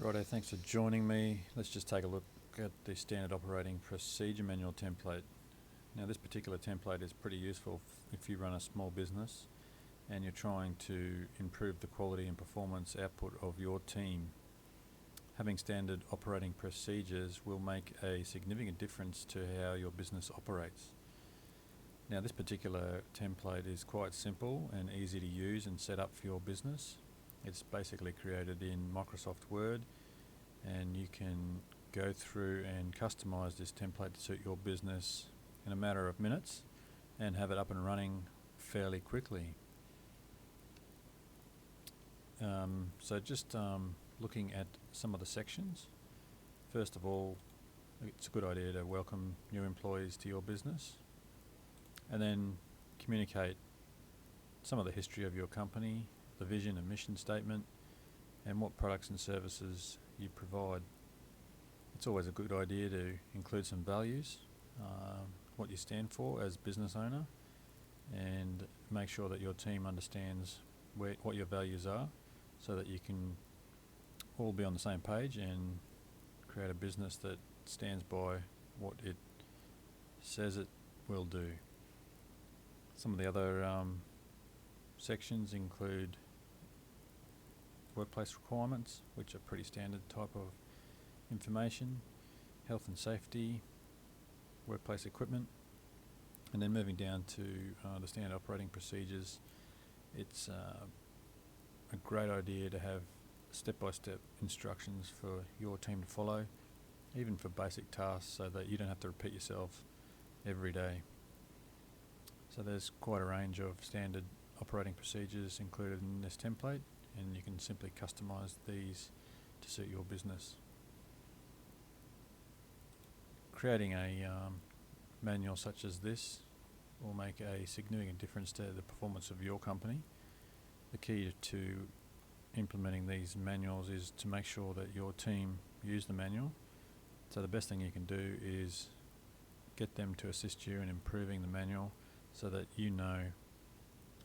Righto, thanks for joining me. Let's just take a look at the Standard Operating Procedure Manual template. Now this particular template is pretty useful if you run a small business and you're trying to improve the quality and performance output of your team. Having standard operating procedures will make a significant difference to how your business operates. Now this particular template is quite simple and easy to use and set up for your business. It's basically created in Microsoft Word, and you can go through and customize this template to suit your business in a matter of minutes and have it up and running fairly quickly. Looking at some of the sections. First of all, it's a good idea to welcome new employees to your business, and then communicate some of the history of your company, the vision and mission statement, and what products and services you provide. It's always a good idea to include some values, what you stand for as business owner, and make sure that your team understands what your values are, so that you can all be on the same page and create a business that stands by what it says it will do. Some of the other sections include workplace requirements, which are pretty standard type of information, health and safety, workplace equipment, and then moving down to the standard operating procedures. It's a great idea to have step-by-step instructions for your team to follow, even for basic tasks, so that you don't have to repeat yourself every day. So there's quite a range of standard operating procedures included in this template, and you can simply customize these to suit your business. Creating a manual such as this will make a significant difference to the performance of your company. The key to implementing these manuals is to make sure that your team use the manual. So the best thing you can do is get them to assist you in improving the manual, so that you know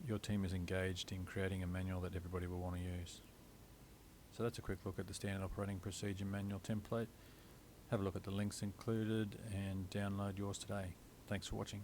your team is engaged in creating a manual that everybody will want to use. So that's a quick look at the Standard Operating Procedure Manual template. Have a look at the links included and download yours today. Thanks for watching.